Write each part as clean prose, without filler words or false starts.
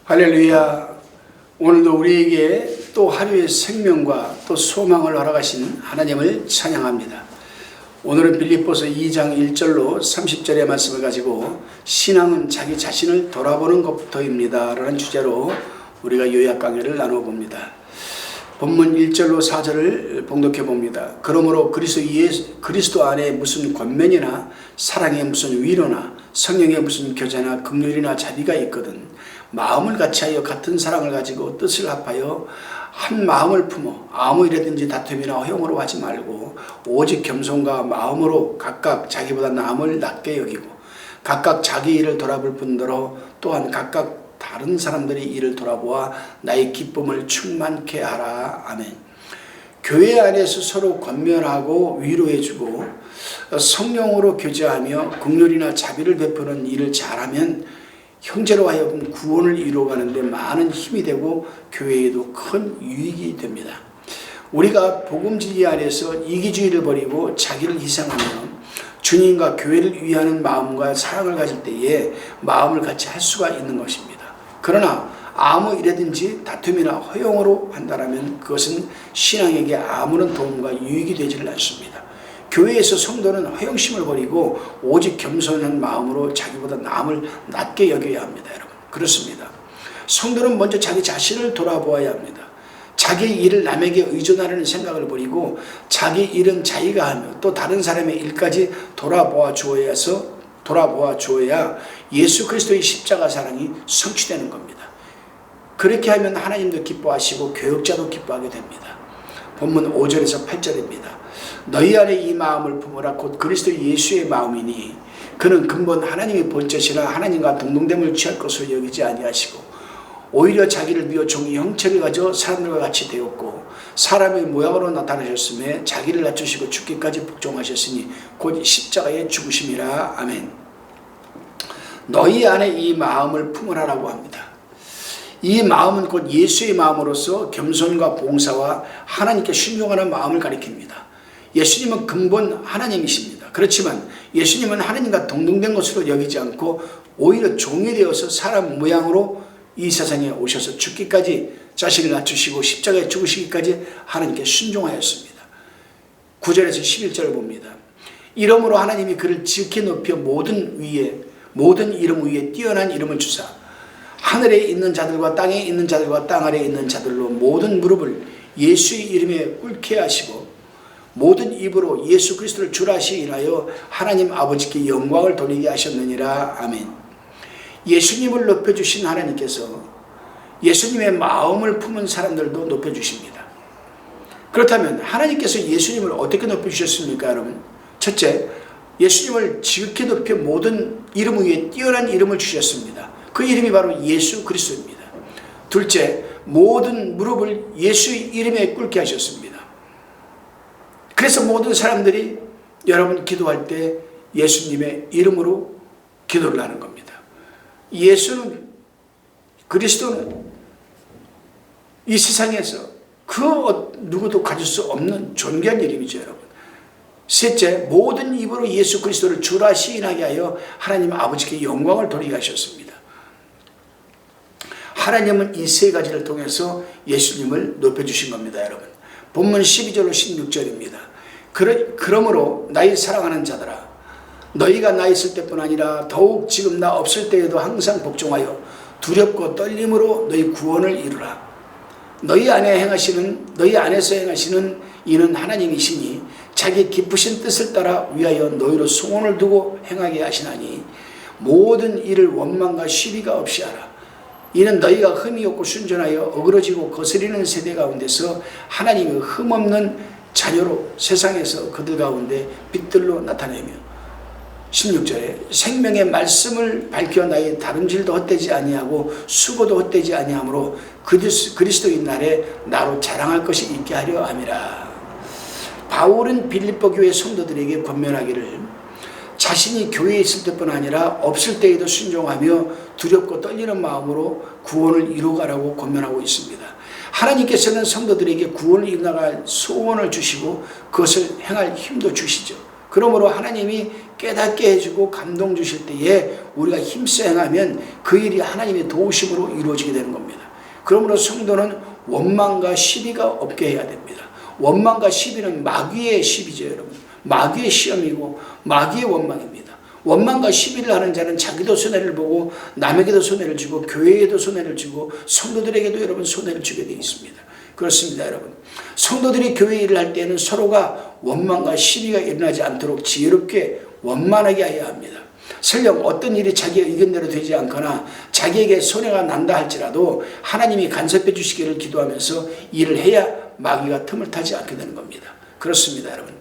할렐루야. 오늘도 우리에게 또 하루의 생명과 또 소망을 허락하신 하나님을 찬양합니다. 오늘은 빌립보서 2장 1절로 30절의 말씀을 가지고 신앙은 자기 자신을 돌아보는 것부터입니다 라는 주제로 우리가 요약 강의를 나눠봅니다. 본문 1절로 4절을 봉독해 봅니다. 그러므로 그리스도 안에 무슨 권면이나 사랑에 무슨 위로나 성령의 무슨 교제나 긍휼이나 자비가 있거든 마음을 같이하여 같은 사랑을 가지고 뜻을 합하여 한 마음을 품어 아무 일에든지 다툼이나 허용으로 하지 말고 오직 겸손과 마음으로 각각 자기보다 남을 낮게 여기고 각각 자기 일을 돌아볼 뿐더러 또한 각각 다른 사람들의 일을 돌아보아 나의 기쁨을 충만케 하라. 아멘. 교회 안에서 서로 권면하고 위로해주고 성령으로 교제하며 긍휼이나 자비를 베푸는 일을 잘하면 형제로 하여금 구원을 이루어가는데 많은 힘이 되고 교회에도 큰 유익이 됩니다. 우리가 복음진리 안에서 이기주의를 버리고 자기를 희생하며 주님과 교회를 위하는 마음과 사랑을 가질 때에 마음을 같이 할 수가 있는 것입니다. 그러나 아무 일에든지 다툼이나 허용으로 한다면 그것은 신앙에게 아무런 도움과 유익이 되지를 않습니다. 교회에서 성도는 허영심을 버리고 오직 겸손한 마음으로 자기보다 남을 낮게 여겨야 합니다. 여러분, 그렇습니다. 성도는 먼저 자기 자신을 돌아보아야 합니다. 자기 일을 남에게 의존하려는 생각을 버리고 자기 일은 자기가 하며 또 다른 사람의 일까지 돌아보아 주어야 예수 그리스도의 십자가 사랑이 성취되는 겁니다. 그렇게 하면 하나님도 기뻐하시고 교역자도 기뻐하게 됩니다. 본문 5절에서 8절입니다. 너희 안에 이 마음을 품으라 곧 그리스도 예수의 마음이니 그는 근본 하나님의 본chất이라 하나님과 동등됨을 취할 것으로 여기지 아니하시고 오히려 자기를 비워 종의 형체를 가져 사람들과 같이 되었고 사람의 모양으로 나타나셨음에 자기를 낮추시고 죽기까지 복종하셨으니 곧 십자가의 죽으심이라. 아멘. 너희 안에 이 마음을 품으라라고 합니다. 이 마음은 곧 예수의 마음으로서 겸손과 봉사와 하나님께 순종하는 마음을 가리킵니다. 예수님은 근본 하나님이십니다. 그렇지만 예수님은 하나님과 동등된 것으로 여기지 않고 오히려 종이 되어서 사람 모양으로 이 세상에 오셔서 죽기까지 자신을 낮추시고 십자가에 죽으시기까지 하나님께 순종하였습니다. 9절에서 11절을 봅니다. 이러므로 하나님이 그를 지극히 높여 모든 이름 위에 뛰어난 이름을 주사 하늘에 있는 자들과 땅에 있는 자들과 땅 아래에 있는 자들로 모든 무릎을 예수의 이름에 꿇게 하시고 모든 입으로 예수 그리스도를 주라 시인하여 하나님 아버지께 영광을 돌리게 하셨느니라. 아멘. 예수님을 높여주신 하나님께서 예수님의 마음을 품은 사람들도 높여주십니다. 그렇다면 하나님께서 예수님을 어떻게 높여주셨습니까, 여러분? 첫째, 예수님을 지극히 높여 모든 이름 위에 뛰어난 이름을 주셨습니다. 그 이름이 바로 예수 그리스도입니다. 둘째, 모든 무릎을 예수의 이름에 꿇게 하셨습니다. 그래서 모든 사람들이 여러분 기도할 때 예수님의 이름으로 기도를 하는 겁니다. 예수는, 그리스도는 이 세상에서 그 누구도 가질 수 없는 존귀한 이름이죠, 여러분. 셋째, 모든 입으로 예수 그리스도를 주라 시인하게 하여 하나님 아버지께 영광을 돌리게 하셨습니다. 하나님은 이 세 가지를 통해서 예수님을 높여주신 겁니다, 여러분. 본문 12절로 16절입니다. 그러므로 나의 사랑하는 자들아 너희가 나 있을 때뿐 아니라 더욱 지금 나 없을 때에도 항상 복종하여 두렵고 떨림으로 너희 구원을 이루라. 너희 안에서 행하시는 이는 하나님이시니 자기 기쁘신 뜻을 따라 위하여 너희로 소원을 두고 행하게 하시나니 모든 일을 원망과 시비가 없이 하라. 이는 너희가 흠이 없고 순전하여 어그러지고 거스리는 세대 가운데서 하나님의 흠없는 자녀로 세상에서 그들 가운데 빛들로 나타내며 16절에 생명의 말씀을 밝혀 나의 다름질도 헛되지 아니하고 수고도 헛되지 아니하므로 그리스도인 날에 나로 자랑할 것이 있게 하려 함이라. 바울은 빌립보 교회 성도들에게 권면하기를 자신이 교회에 있을 때뿐 아니라 없을 때에도 순종하며 두렵고 떨리는 마음으로 구원을 이루어가라고 권면하고 있습니다. 하나님께서는 성도들에게 구원을 이루어갈 소원을 주시고 그것을 행할 힘도 주시죠. 그러므로 하나님이 깨닫게 해주고 감동 주실 때에 우리가 힘써 행하면 그 일이 하나님의 도우심으로 이루어지게 되는 겁니다. 그러므로 성도는 원망과 시비가 없게 해야 됩니다. 원망과 시비는 마귀의 시비죠, 여러분. 마귀의 시험이고 마귀의 원망입니다. 원망과 시비를 하는 자는 자기도 손해를 보고 남에게도 손해를 주고 교회에도 손해를 주고 성도들에게도 여러분 손해를 주게 되어 있습니다. 그렇습니다, 여러분. 성도들이 교회 일을 할 때는 서로가 원망과 시비가 일어나지 않도록 지혜롭게 원만하게 해야 합니다. 설령 어떤 일이 자기의 의견대로 되지 않거나 자기에게 손해가 난다 할지라도 하나님이 간섭해 주시기를 기도하면서 일을 해야 마귀가 틈을 타지 않게 되는 겁니다. 그렇습니다, 여러분.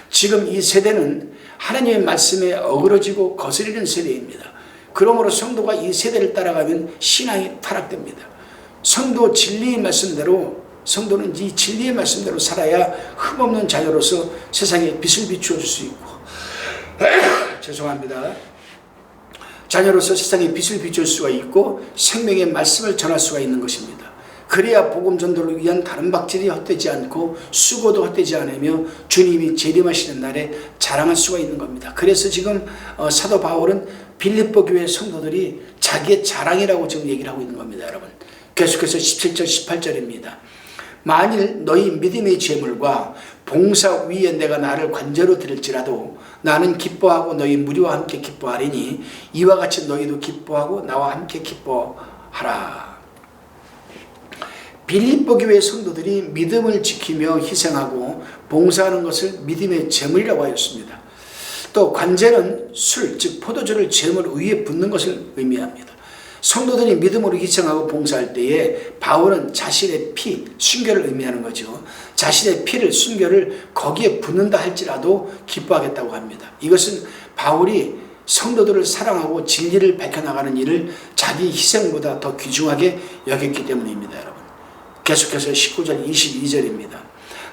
지금 이 세대는 하나님의 말씀에 어그러지고 거스리는 세대입니다. 그러므로 성도가 이 세대를 따라가면 신앙이 타락됩니다. 성도 진리의 말씀대로 성도는 이 진리의 말씀대로 살아야 흠없는 자녀로서 세상에 빛을 비추어 줄 수 있고 죄송합니다. 자녀로서 세상에 빛을 비출 수가 있고 생명의 말씀을 전할 수가 있는 것입니다. 그래야 복음 전도를 위한 다른 박질이 헛되지 않고 수고도 헛되지 않으며 주님이 재림하시는 날에 자랑할 수가 있는 겁니다. 그래서 지금 사도 바울은 빌립보 교회 성도들이 자기의 자랑이라고 지금 얘기를 하고 있는 겁니다, 여러분. 계속해서 17절 18절입니다. 만일 너희 믿음의 재물과 봉사 위에 내가 나를 관제로 드릴지라도 나는 기뻐하고 너희 무리와 함께 기뻐하리니 이와 같이 너희도 기뻐하고 나와 함께 기뻐하라. 빌립보 교회 성도들이 믿음을 지키며 희생하고 봉사하는 것을 믿음의 재물이라고 하였습니다. 또 관제는 술, 즉 포도주를 재물 위에 붓는 것을 의미합니다. 성도들이 믿음으로 희생하고 봉사할 때에 바울은 자신의 피, 순교를 의미하는 거죠. 자신의 피를, 순교를 거기에 붓는다 할지라도 기뻐하겠다고 합니다. 이것은 바울이 성도들을 사랑하고 진리를 밝혀나가는 일을 자기 희생보다 더 귀중하게 여겼기 때문입니다, 여러분. 계속해서 19절 22절입니다.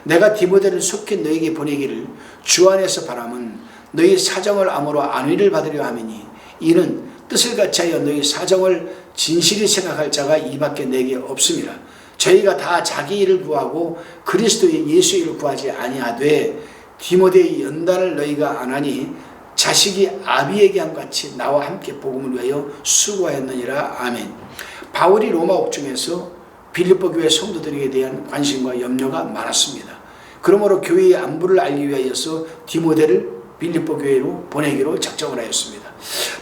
내가 디모데를 속히 너에게 보내기를 주 안에서 바람은 너희 사정을 암으로 안위를 받으려 함이니 이는 뜻을 같이하여 너희 사정을 진실히 생각할 자가 이밖에 내게 없음이라. 저희가 다 자기 일을 구하고 그리스도의 예수 일을 구하지 아니하되 디모데의 연단을 너희가 안 하니 자식이 아비에게 함같이 나와 함께 복음을 위하여 수고하였느니라. 아멘. 바울이 로마 옥중에서 빌립보 교회 성도들에게 대한 관심과 염려가 많았습니다. 그러므로 교회의 안부를 알기 위하여서 디모데를 빌립보 교회로 보내기로 작정을 하였습니다.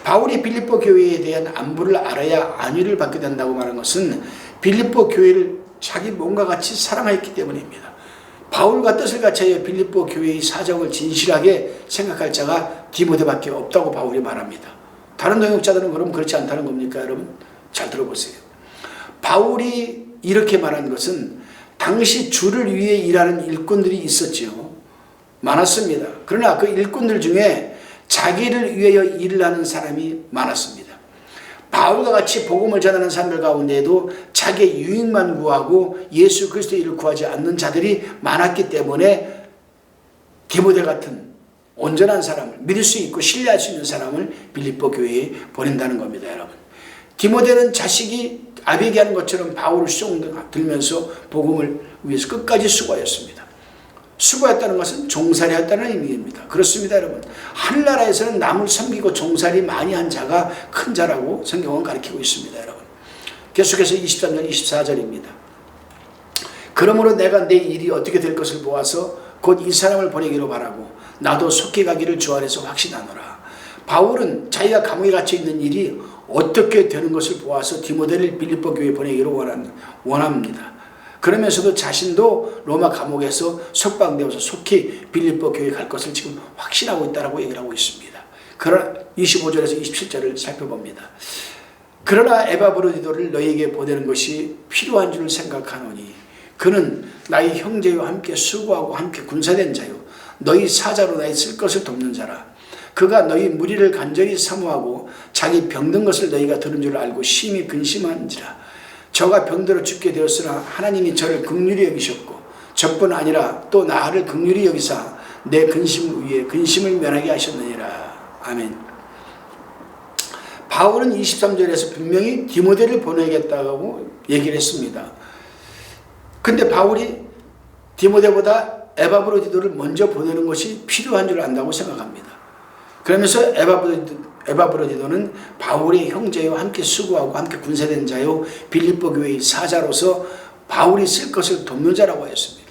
바울이 빌립보 교회에 대한 안부를 알아야 안위를 받게 된다고 말한 것은 빌립보 교회를 자기 몸과 같이 사랑했기 때문입니다. 바울과 뜻을 같이하여 빌립보 교회의 사정을 진실하게 생각할 자가 디모데밖에 없다고 바울이 말합니다. 다른 동역자들은 그럼 그렇지 않다는 겁니까, 여러분? 잘 들어보세요. 바울이 이렇게 말한 것은 당시 주를 위해 일하는 일꾼들이 있었죠. 많았습니다. 그러나 그 일꾼들 중에 자기를 위하여 일을 하는 사람이 많았습니다. 바울과 같이 복음을 전하는 사람들 가운데에도 자기의 유익만 구하고 예수 그리스도의 일을 구하지 않는 자들이 많았기 때문에 디모데 같은 온전한 사람을, 믿을 수 있고 신뢰할 수 있는 사람을 빌립보 교회에 보낸다는 겁니다, 여러분. 디모데는 자식이 아비에게 하는 것처럼 바울을 쏙 들면서 복음을 위해서 끝까지 수고하였습니다. 수고했다는 것은 종살이 했다는 의미입니다. 그렇습니다, 여러분. 하늘나라에서는 남을 섬기고 종살이 많이 한 자가 큰 자라고 성경은 가르치고 있습니다, 여러분. 계속해서 23절 24절입니다. 그러므로 내가 내 일이 어떻게 될 것을 보아서 곧 이 사람을 보내기로 바라고 나도 속히 가기를 주 안에서 확신하노라. 바울은 자기가 감옥에 갇혀 있는 일이 어떻게 되는 것을 보아서 디모데를 빌립보 교회에 보내기로 원합니다. 그러면서도 자신도 로마 감옥에서 석방되어서 속히 빌립보 교회에 갈 것을 지금 확신하고 있다고 얘기를 하고 있습니다. 그러나 25절에서 27절을 살펴봅니다. 그러나 에바브로디도를 너희에게 보내는 것이 필요한 줄 생각하노니 그는 나의 형제와 함께 수고하고 함께 군사된 자요 너희 사자로 나의 쓸 것을 돕는 자라. 그가 너희 무리를 간절히 사모하고 자기 병든 것을 너희가 들은 줄 알고 심히 근심한지라. 저가 병들어 죽게 되었으나 하나님이 저를 긍휼히 여기셨고 저뿐 아니라 또 나를 긍휼히 여기사 내 근심을 위해 근심을 면하게 하셨느니라. 아멘. 바울은 23절에서 분명히 디모데를 보내겠다고 얘기를 했습니다. 근데 바울이 디모데보다 에바브로디도를 먼저 보내는 것이 필요한 줄 안다고 생각합니다. 그러면서 에바브로디도는 바울의 형제요, 함께 수고하고 함께 군사된 자요, 빌립보 교회의 사자로서 바울이 쓸 것을 돕는 자라고 하였습니다.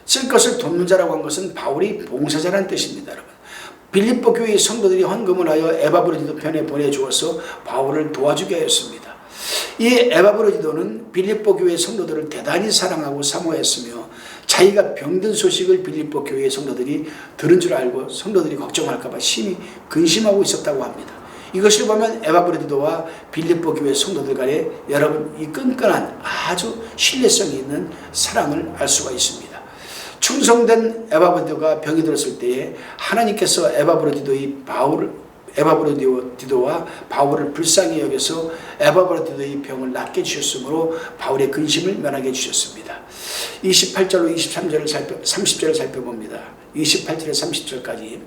쓸 것을 돕는 자라고 한 것은 바울이 봉사자라는 뜻입니다. 여러분, 빌립보 교회의 성도들이 헌금을 하여 에바브로디도 편에 보내주어서 바울을 도와주게 하였습니다. 이 에바브로디도는 빌립보 교회의 성도들을 대단히 사랑하고 사모했으며 자기가 병든 소식을 빌립보 교회의 성도들이 들은 줄 알고 성도들이 걱정할까 봐 심히 근심하고 있었다고 합니다. 이것을 보면 에바브로디도와 빌립보 교회 성도들 간에 여러분 이 끈끈한 아주 신뢰성이 있는 사랑을 알 수가 있습니다. 충성된 에바브로디도가 병이 들었을 때에 하나님께서 에바브로디도와 바울을 불쌍히 여겨서 에바브로디도의 병을 낫게 주셨으므로 바울의 근심을 면하게 해주셨습니다. 28절로 30절을 살펴봅니다. 28절에 30절까지.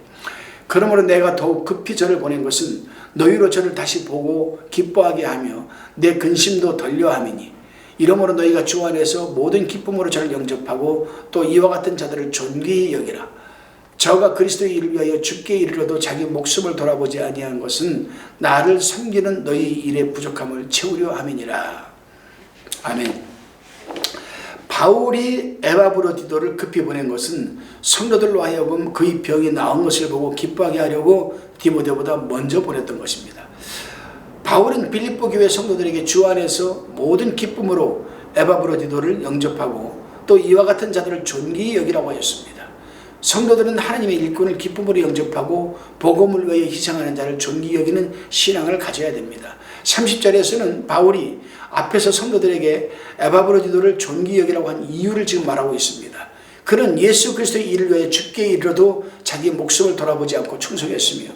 그러므로 내가 더욱 급히 저를 보낸 것은 너희로 저를 다시 보고 기뻐하게 하며 내 근심도 덜려함이니 이러므로 너희가 주 안에서 모든 기쁨으로 저를 영접하고 또 이와 같은 자들을 존귀히 여기라. 저가 그리스도의 일을 위하여 죽게 이르러도 자기 목숨을 돌아보지 아니한 것은 나를 섬기는 너희 일의 부족함을 채우려 함이니라. 아멘. 바울이 에바브로디도를 급히 보낸 것은 성도들로 하여금 그의 병이 나은 것을 보고 기뻐하게 하려고 디모데보다 먼저 보냈던 것입니다. 바울은 빌립보 교회 성도들에게 주 안에서 모든 기쁨으로 에바브로디도를 영접하고 또 이와 같은 자들을 존귀히 여기라고 하였습니다. 성도들은 하나님의 일꾼을 기쁨으로 영접하고 복음을 위해 희생하는 자를 존귀히 여기는 신앙을 가져야 됩니다. 30절에서는 바울이 앞에서 성도들에게 에바브로디도를 존귀히 여기라고 한 이유를 지금 말하고 있습니다. 그는 예수 그리스도의 일을 위해 죽게 이르러도 자기 목숨을 돌아보지 않고 충성했으며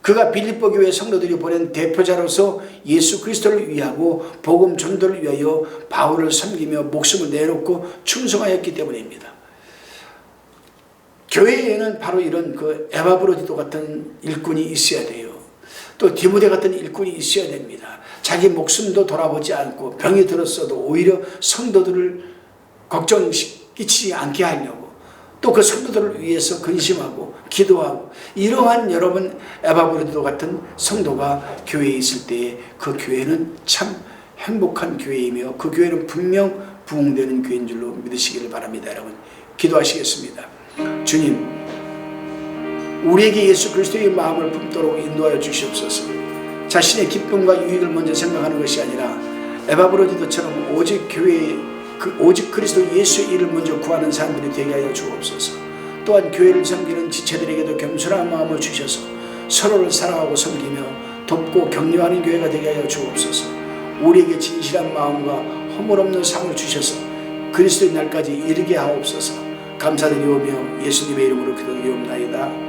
그가 빌립보 교회 성도들이 보낸 대표자로서 예수 그리스도를 위하고 복음 전도를 위하여 바울을 섬기며 목숨을 내놓고 충성하였기 때문입니다. 교회에는 바로 이런 그 에바브로디도 같은 일꾼이 있어야 돼요. 또 디모데 같은 일꾼이 있어야 됩니다. 자기 목숨도 돌아보지 않고 병이 들었어도 오히려 성도들을 걱정 끼치지 않게 하려고 또 그 성도들을 위해서 근심하고 기도하고 이러한 여러분 에바브로디도 같은 성도가 교회에 있을 때에 그 교회는 참 행복한 교회이며 그 교회는 분명 부흥되는 교회인 줄로 믿으시기를 바랍니다. 여러분 기도하시겠습니다. 주님, 우리에게 예수 그리스도의 마음을 품도록 인도하여 주시옵소서. 자신의 기쁨과 유익을 먼저 생각하는 것이 아니라 에바브로디도처럼 오직 그리스도 예수의 일을 먼저 구하는 사람들이 되게 하여 주옵소서. 또한 교회를 섬기는 지체들에게도 겸손한 마음을 주셔서 서로를 사랑하고 섬기며 돕고 격려하는 교회가 되게 하여 주옵소서. 우리에게 진실한 마음과 허물없는 삶을 주셔서 그리스도의 날까지 이르게 하옵소서. 감사드리오며 예수님의 이름으로 기도드리옵나이다.